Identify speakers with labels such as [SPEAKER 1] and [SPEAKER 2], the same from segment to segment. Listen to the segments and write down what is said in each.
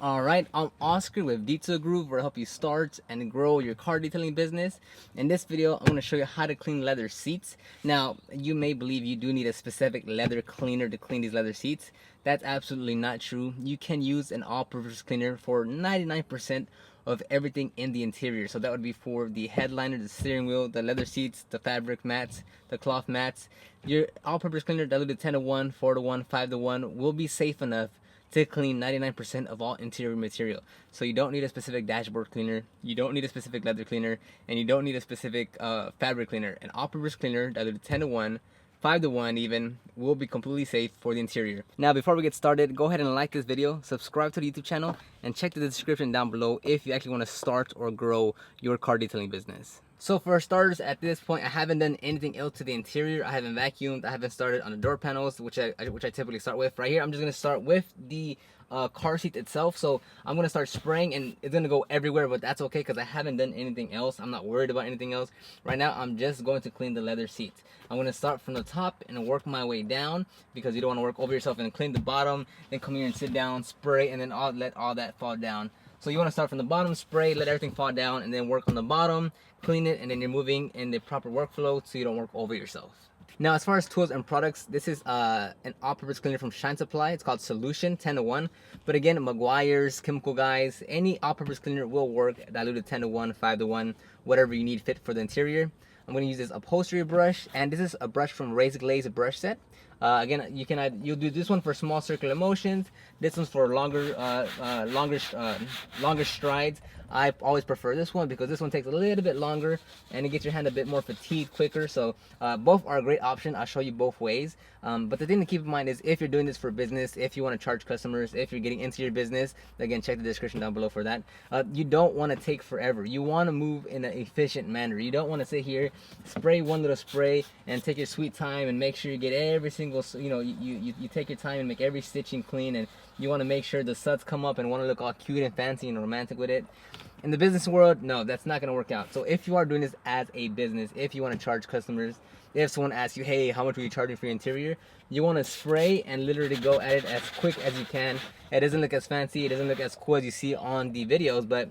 [SPEAKER 1] Alright, I'm Oscar with Detail Groove, where I help you start and grow your car detailing business. In this video, I'm going to show you how to clean leather seats. Now, you may believe you do need a specific leather cleaner to clean these leather seats. That's absolutely not true. You can use an all-purpose cleaner for 99% of everything in the interior. So that would be for the headliner, the steering wheel, the leather seats, the fabric mats, the cloth mats. Your all-purpose cleaner diluted 10-to-1, 4-to-1, 5-to-1 will be safe enough to clean 99% of all interior material. So you don't need a specific dashboard cleaner, you don't need a specific leather cleaner, and you don't need a specific fabric cleaner. An all-purpose cleaner diluted 10-to-1, 5-to-1 even, will be completely safe for the interior. Now before we get started, go ahead and like this video, subscribe to the YouTube channel, and check the description down below if you actually want to start or grow your car detailing business. So for starters, at this point, I haven't done anything else to the interior. I haven't vacuumed. I haven't started on the door panels, which I typically start with. Right here, I'm just gonna start with the car seat itself. So I'm gonna start spraying, and it's gonna go everywhere, but that's okay because I haven't done anything else. I'm not worried about anything else. Right now, I'm just going to clean the leather seats. I'm gonna start from the top and work my way down because you don't want to work over yourself and clean the bottom, then come here and sit down, spray, and then let all that fall down. So you want to start from the bottom, spray, let everything fall down, and then work on the bottom, clean it, and then you're moving in the proper workflow so you don't work over yourself. Now, as far as tools and products, this is an all-purpose cleaner from Shine Supply. It's called Solution 10-to-1. But again, Meguiar's, Chemical Guys, any all-purpose cleaner will work, diluted 10-to-1, 5-to-1, whatever you need fit for the interior. I'm going to use this upholstery brush, and this is a brush from Razor Glaze brush set. Again, you'll do this one for small circular motions. This one's for longer strides. I always prefer this one because this one takes a little bit longer and it gets your hand a bit more fatigued quicker. So both are a great option. I'll show you both ways. But the thing to keep in mind is if you're doing this for business, if you want to charge customers, if you're getting into your business, again, check the description down below for that. You don't want to take forever. You want to move in an efficient manner. You don't want to sit here, spray one little spray, and take your sweet time and make sure you get every single, you take your time and make every stitching clean, and you want to make sure the suds come up and want to look all cute and fancy and romantic with it. In the business world, no, that's not going to work out. So if you are doing this as a business, if you want to charge customers, if someone asks you, hey, how much are you charging for your interior, you want to spray and literally go at it as quick as you can. It doesn't look as fancy, it doesn't look as cool as you see on the videos, but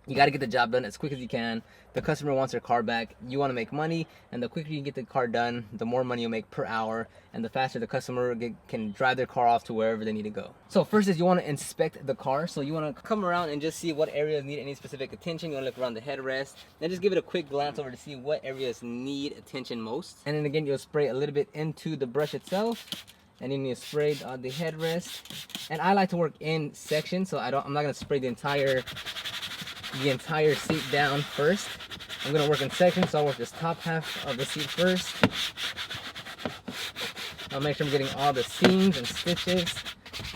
[SPEAKER 1] you got to get the job done as quick as you can. The customer wants their car back. You want to make money, and the quicker you get the car done, the more money you'll make per hour, and the faster the customer can drive their car off to wherever they need to go. So first is you want to inspect the car. So you want to come around and just see what areas need any specific attention. You want to look around the headrest, then just give it a quick glance over to see what areas need attention most. And then again, you'll spray a little bit into the brush itself, and then you spray on the headrest. And I like to work in sections, so I'm not going to spray the entire seat down first. I'm going to work in sections, so I'll work this top half of the seat first. I'll make sure I'm getting all the seams and stitches,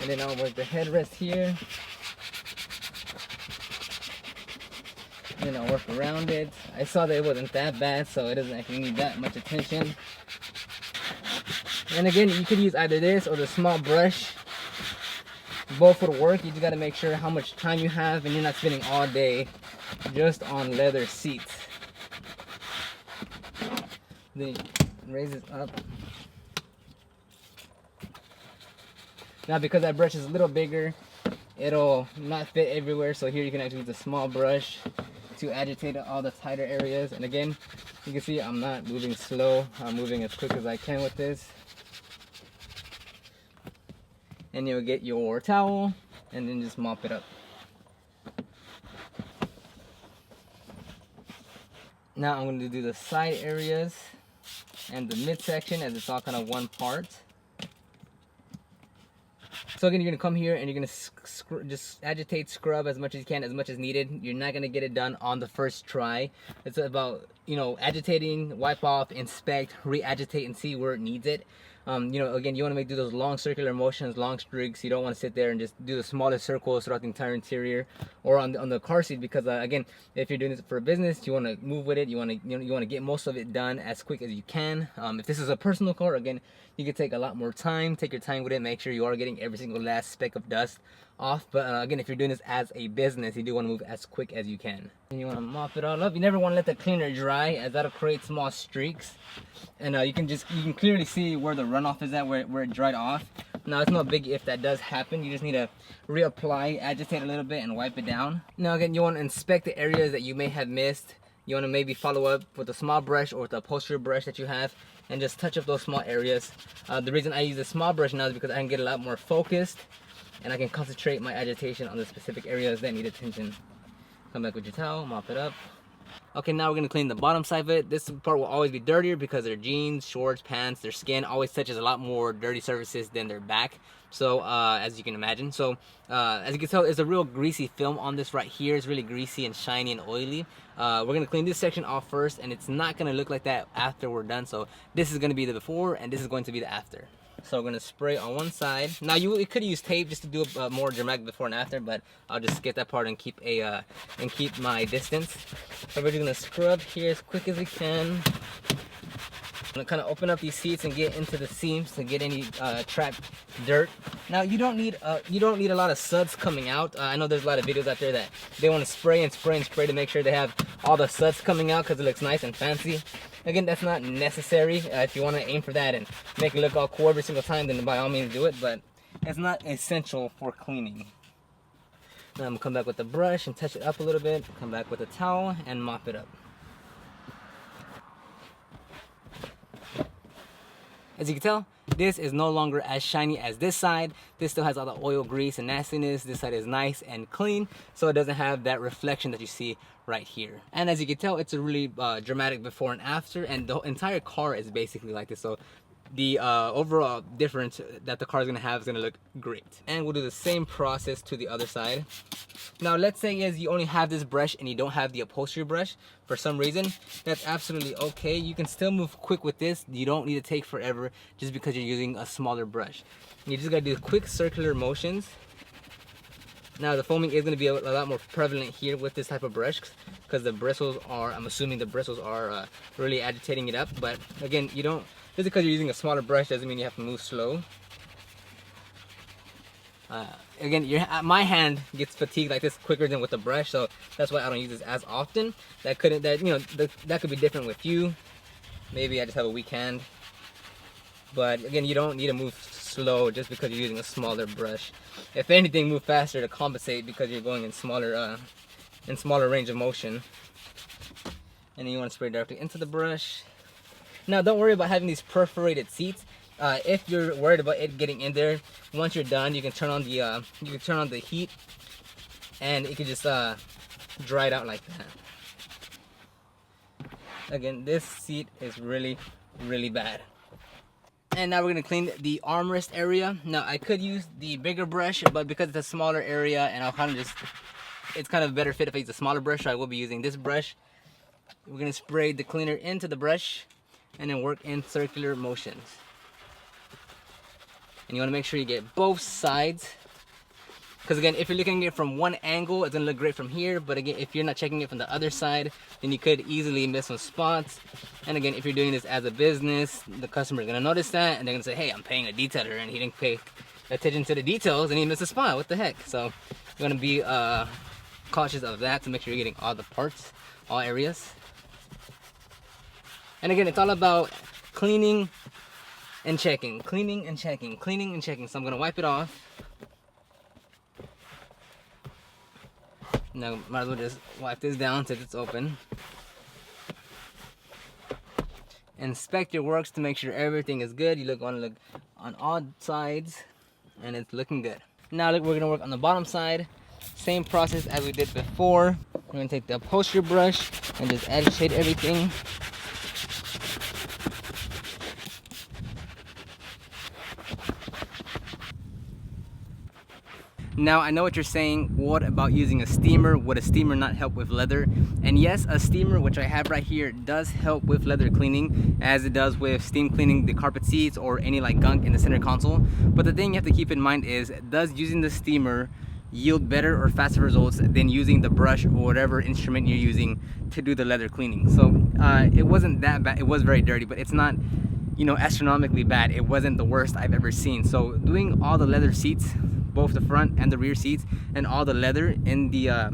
[SPEAKER 1] and then I'll work the headrest here. And then I'll work around it. I saw that it wasn't that bad, so it doesn't actually need that much attention. And again, you could use either this or the small brush. Both would work. You just got to make sure how much time you have and you're not spending all day just on leather seats. Then raise it up. Now because that brush is a little bigger, it'll not fit everywhere, so here you can actually use a small brush to agitate all the tighter areas. And again, you can see I'm not moving slow, I'm moving as quick as I can with this. And you'll get your towel and then just mop it up. Now I'm going to do the side areas and the midsection, as it's all kind of one part. So again, you're going to come here and you're going to just agitate, scrub as much as you can, as much as needed. You're not going to get it done on the first try. It's about, agitating, wipe off, inspect, re-agitate, and see where it needs it. Again, you want to do those long circular motions, long streaks. You don't want to sit there and just do the smallest circles throughout the entire interior or on the car seat, because again, if you're doing this for a business, you want to move with it. You want to get most of it done as quick as you can. If this is a personal car, again, you can take a lot more time. Take your time with it. Make sure you are getting every single last speck of dust off. But again, if you're doing this as a business, you do want to move as quick as you can. And you want to mop it all up. You never want to let the cleaner dry, as that'll create small streaks. And you can clearly see where the runoff is at, where it dried off. Now it's no biggie if that does happen. You just need to reapply, agitate a little bit, and wipe it down. Now again, you want to inspect the areas that you may have missed. You want to maybe follow up with a small brush or with a upholstery brush that you have and just touch up those small areas. The reason I use a small brush now is because I can get a lot more focused and I can concentrate my agitation on the specific areas that need attention. Come back with your towel, mop it up. Okay, now we're gonna clean the bottom side of it. This part will always be dirtier because their jeans, shorts, pants, their skin always touches a lot more dirty surfaces than their back. So as you can imagine, as you can tell, it's a real greasy film on this right here. It's really greasy and shiny and oily. We're gonna clean this section off first, and it's not gonna look like that after we're done. So this is gonna be the before, and this is going to be the after. So we're gonna spray on one side. Now you could use tape just to do a more dramatic before and after, but I'll just skip that part and keep my distance. So we're just gonna scrub here as quick as we can. I'm gonna kind of open up these seats and get into the seams to get any trapped dirt. Now you don't need a lot of suds coming out. I know there's a lot of videos out there that they want to spray and spray and spray to make sure they have all the suds coming out because it looks nice and fancy. Again, that's not necessary. If you want to aim for that and make it look all cool every single time, then by all means do it, but it's not essential for cleaning. Now I'm gonna come back with the brush and touch it up a little bit, come back with a towel and mop it up. As you can tell, this is no longer as shiny as this side. This still has all the oil, grease, and nastiness. This side is nice and clean, so it doesn't have that reflection that you see right here. And as you can tell, it's a really dramatic before and after, and the entire car is basically like this. So the overall difference that the car is gonna have is gonna look great. And we'll do the same process to the other side. Now let's say you only have this brush and you don't have the upholstery brush for some reason. That's absolutely okay. You can still move quick with this. You don't need to take forever just because you're using a smaller brush. You just gotta do quick circular motions. Now the foaming is gonna be a lot more prevalent here with this type of brush because the bristles are, I'm assuming the bristles are really agitating it up. But again, you don't, just because you're using a smaller brush doesn't mean you have to move slow. Again, my hand gets fatigued like this quicker than with the brush, so that's why I don't use this as often. That could be different with you. Maybe I just have a weak hand. But again, you don't need to move slow just because you're using a smaller brush. If anything, move faster to compensate because you're going in smaller range of motion. And then you want to spray directly into the brush. Now don't worry about having these perforated seats. If you're worried about it getting in there, once you're done, you can turn on the heat, and it can just dry it out like that. Again, this seat is really, really bad. And now we're gonna clean the armrest area. Now I could use the bigger brush, but because it's a smaller area, and it's kind of a better fit if I use a smaller brush, so I will be using this brush. We're gonna spray the cleaner into the brush, and then work in circular motions. And you want to make sure you get both sides, because again, if you're looking at it from one angle, it's gonna look great from here, but again, if you're not checking it from the other side, then you could easily miss some spots. And again, if you're doing this as a business, the customer is gonna notice that, and they're gonna say, hey, I'm paying a detailer and he didn't pay attention to the details and he missed a spot. What the heck? So you're gonna be cautious of that to make sure you're getting all the parts, all areas. And again, it's all about cleaning and checking, cleaning and checking, cleaning and checking. So I'm gonna wipe it off. Now might as well just wipe this down since it's open. Inspect your works to make sure everything is good. You want to look on all sides, and it's looking good. Now look, we're gonna work on the bottom side. Same process as we did before. We're gonna take the upholstery brush and just agitate everything. Now I know what you're saying, what about using a steamer? Would a steamer not help with leather? And yes, a steamer, which I have right here, does help with leather cleaning as it does with steam cleaning the carpet seats or any like gunk in the center console. But the thing you have to keep in mind is, does using the steamer yield better or faster results than using the brush or whatever instrument you're using to do the leather cleaning? So it wasn't that bad. It was very dirty, but it's not, you know, astronomically bad. It wasn't the worst I've ever seen. So doing all the leather seats, both the front and the rear seats, and all the leather in the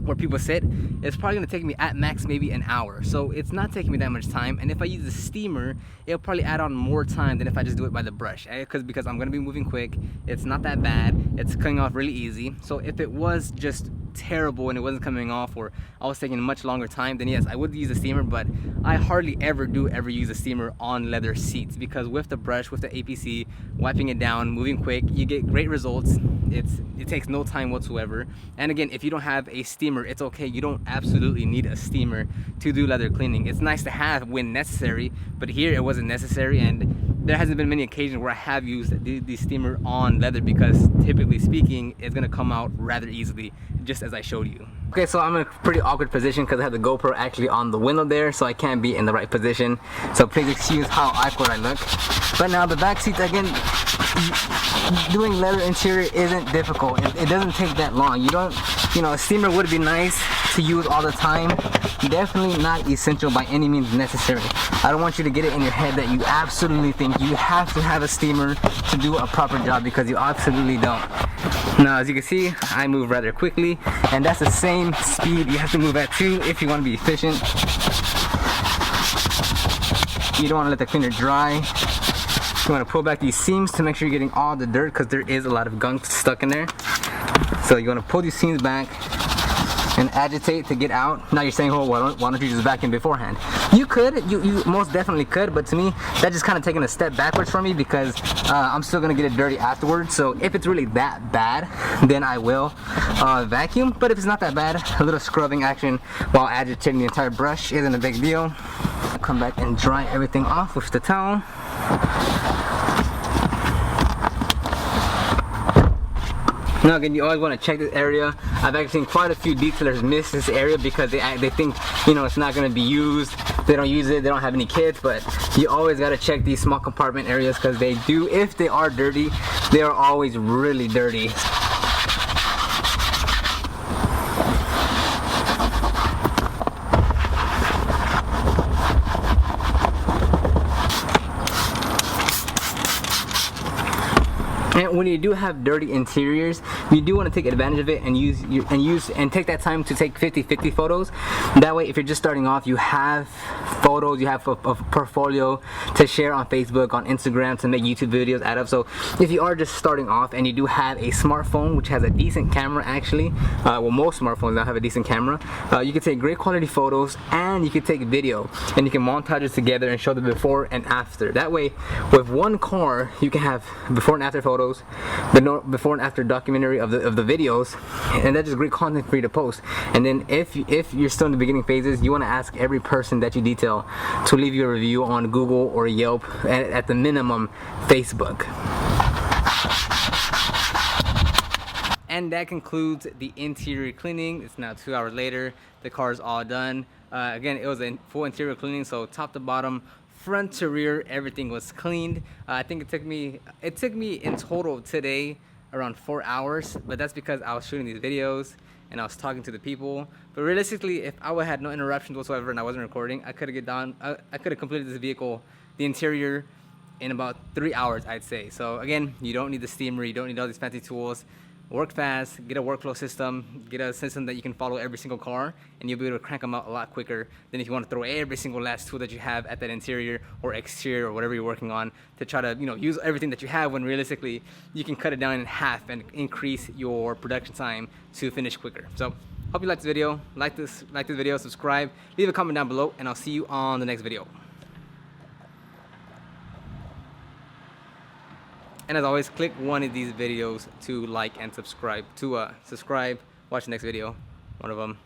[SPEAKER 1] where people sit, it's probably gonna take me at max maybe an hour. So it's not taking me that much time. And if I use the steamer, it'll probably add on more time than if I just do it by the brush. Because I'm gonna be moving quick, it's not that bad, it's coming off really easy. So if it was just terrible and it wasn't coming off, or I was taking much longer time, then yes, I would use a steamer. But I hardly ever use a steamer on leather seats, because with the brush, with the APC, wiping it down, moving quick, you get great results. It takes no time whatsoever. And again, if you don't have a steamer, it's okay. You don't absolutely need a steamer to do leather cleaning. It's nice to have when necessary, but here it wasn't necessary, and there hasn't been many occasions where I have used the steamer on leather, because typically speaking, it's gonna come out rather easily, just as I showed you. Okay, so I'm in a pretty awkward position because I have the GoPro actually on the window there, so I can't be in the right position. So please excuse how awkward I look. But now the back seats, again, doing leather interior isn't difficult. It doesn't take that long. A steamer would be nice to use all the time. Definitely not essential by any means necessary. I don't want you to get it in your head that you absolutely think you have to have a steamer to do a proper job, because you absolutely don't. Now, as you can see, I move rather quickly, and that's the same speed you have to move at too if you want to be efficient. You don't want to let the cleaner dry. You want to pull back these seams to make sure you're getting all the dirt, because there is a lot of gunk stuck in there. So you want to pull these seams back and agitate to get out. Now you're saying, oh, why don't you just vacuum beforehand? You could, you most definitely could, but to me, that's just kind of taking a step backwards for me, because I'm still gonna get it dirty afterwards. So if it's really that bad, then I will vacuum. But if it's not that bad, a little scrubbing action while agitating the entire brush isn't a big deal. I'll come back and dry everything off with the towel. Now again, you always want to check this area. I've actually seen quite a few detailers miss this area because they think, it's not going to be used. They don't use it, they don't have any kits, but you always got to check these small compartment areas, because they do, if they are dirty, they are always really dirty. And when you do have dirty interiors, you do want to take advantage of it and take that time to take 50-50 photos. That way, if you're just starting off, you have photos, you have a portfolio to share on Facebook, on Instagram, to make YouTube videos out of. So if you are just starting off and you do have a smartphone which has a decent camera, actually, well, most smartphones now have a decent camera, you can take great quality photos, and you can take video, and you can montage it together and show the before and after. That way, with one car, you can have before and after photos, the before and after documentary of the videos, and that's just great content for you to post. And then if you're still in the beginning phases, you want to ask every person that you detail to leave you a review on Google or Yelp, and at the minimum Facebook. And that concludes the interior cleaning. It's now 2 hours later. The car is all done. Again, it was a full interior cleaning, so top to bottom, front to rear, everything was cleaned. I think it took me in total today around 4 hours, but that's because I was shooting these videos and I was talking to the people. But realistically, if I had no interruptions whatsoever and I wasn't recording, I could have completed this vehicle, the interior, in about 3 hours, I'd say. So again, you don't need the steamer, you don't need all these fancy tools. Work fast, get a workflow system, get a system that you can follow every single car, and you'll be able to crank them out a lot quicker than if you want to throw every single last tool that you have at that interior or exterior or whatever you're working on to try to use everything that you have, when realistically you can cut it down in half and increase your production time to finish quicker. So hope you liked this video. Like this video, subscribe, leave a comment down below, and I'll see you on the next video. And as always, click one of these videos to like and subscribe. Watch the next video, one of them.